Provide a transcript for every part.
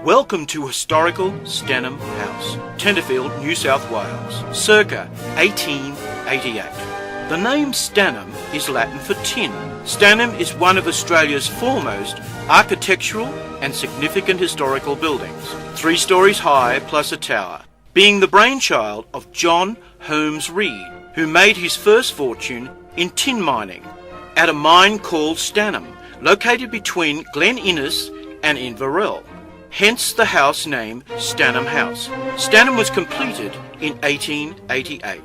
Welcome to historical Stannum House, Tenterfield, New South Wales, circa 1888. The name Stannum is Latin for tin. Stannum is one of Australia's foremost architectural and significant historical buildings, 3 stories high plus a tower, being the brainchild of John Holmes Reid, who made his first fortune in tin mining at a mine called Stannum, located between Glen Innes and Inverell. Hence the house name Stannum House. Stannum was completed in 1888.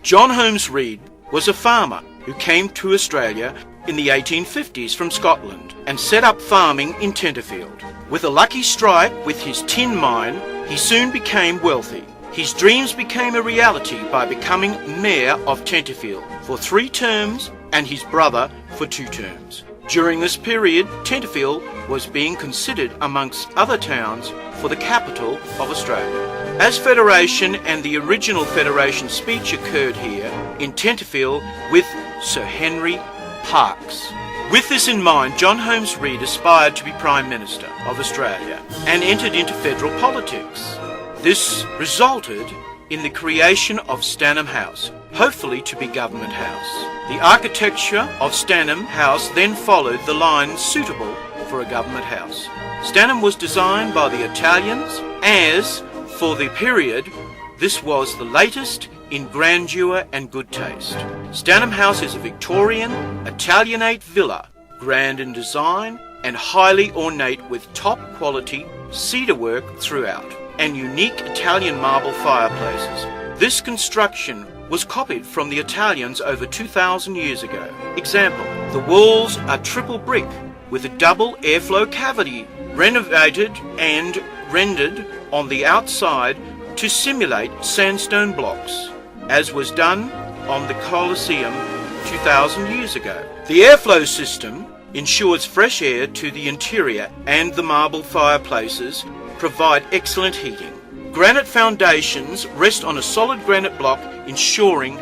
John Holmes Reid was a farmer who came to Australia in the 1850s from Scotland and set up farming in Tenterfield. With a lucky strike with his tin mine, he soon became wealthy. His dreams became a reality by becoming Mayor of Tenterfield for 3 terms and his brother for 2 terms. During this period, Tenterfield was being considered amongst other towns for the capital of Australia. As Federation and the original Federation speech occurred here in Tenterfield with Sir Henry Parkes. With this in mind, John Holmes Reid aspired to be Prime Minister of Australia and entered into federal politics. This resulted in the creation of Stannum House, hopefully to be Government House. The architecture of Stannum House then followed the lines suitable for a government house. Stannum was designed by the Italians as, for the period, this was the latest in grandeur and good taste. Stannum House is a Victorian, Italianate villa, grand in design and highly ornate with top quality cedar work throughout, and unique Italian marble fireplaces. This construction was copied from the Italians over 2,000 years ago. Example, the walls are triple brick with a double airflow cavity, renovated and rendered on the outside to simulate sandstone blocks, as was done on the Colosseum 2,000 years ago. The airflow system ensures fresh air to the interior, and the marble fireplaces provide excellent heating. Granite foundations rest on a solid granite block, ensuring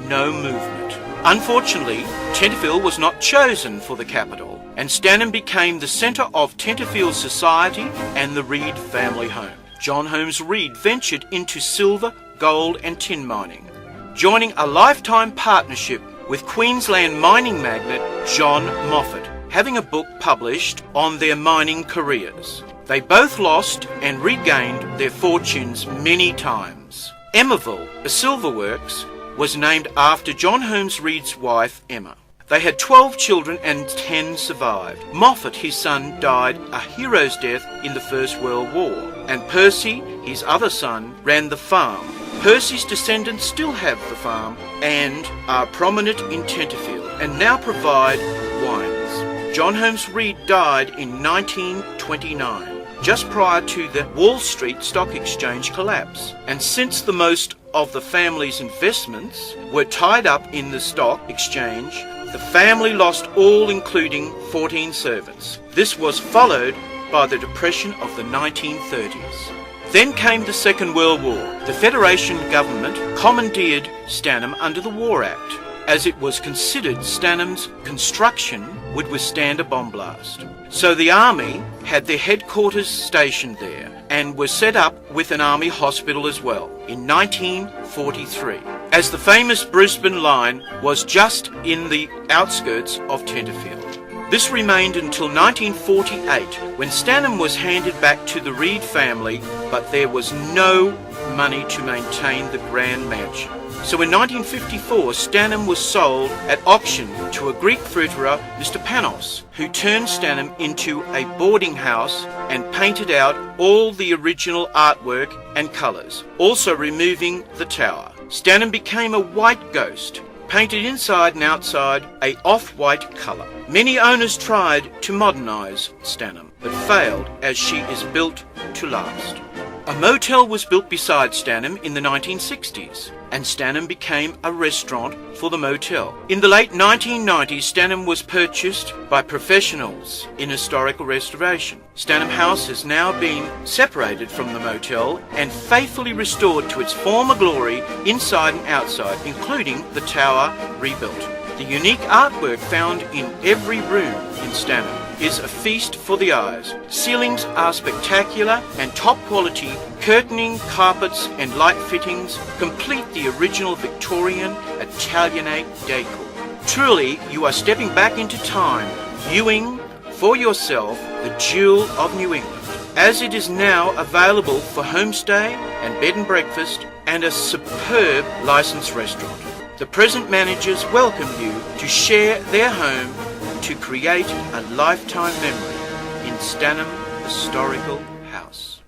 no movement. Unfortunately, Tenterfield was not chosen for the capital, and Stannum became the centre of Tenterfield society and the Reid family home. John Holmes Reid ventured into silver, gold and tin mining, joining a lifetime partnership with Queensland mining magnate John Moffat, having a book published on their mining careers. They both lost and regained their fortunes many times. Emmaville, a silver works, was named after John Holmes Reid's wife, Emma. They had 12 children and 10 survived. Moffat, his son, died a hero's death in the First World War, and Percy, his other son, ran the farm. Percy's descendants still have the farm and are prominent in Tenterfield and now provide wines. John Holmes Reid died in 1929, just prior to the Wall Street Stock Exchange collapse, and since the most of the family's investments were tied up in the stock exchange, the family lost all, including 14 servants. This was followed by the Depression of the 1930s. Then came the Second World War. The Federation government commandeered Stannum under the War Act, as it was considered Stannum's construction would withstand a bomb blast. So the army had their headquarters stationed there and was set up with an army hospital as well in 1943, as the famous Brisbane line was just in the outskirts of Tenterfield. This remained until 1948, when Stannum was handed back to the Reid family, but there was no money to maintain the grand mansion. So in 1954, Stannum was sold at auction to a Greek fruiterer, Mr. Panos, who turned Stannum into a boarding house and painted out all the original artwork and colours, also removing the tower. Stannum became a white ghost, painted inside and outside a off-white colour. Many owners tried to modernise Stannum, but failed, as she is built to last. A motel was built beside Stannum in the 1960s, and Stannum became a restaurant for the motel. In the late 1990s, Stannum was purchased by professionals in historical restoration. Stannum House has now been separated from the motel and faithfully restored to its former glory inside and outside, including the tower rebuilt. The unique artwork found in every room in Stannum is a feast for the eyes. Ceilings are spectacular, and top quality curtaining, carpets and light fittings complete the original Victorian Italianate decor. Truly, you are stepping back into time, viewing for yourself the jewel of New England, as it is now available for homestay and bed and breakfast and a superb licensed restaurant. The present managers welcome you to share their home to create a lifetime memory in Stannum Historical House.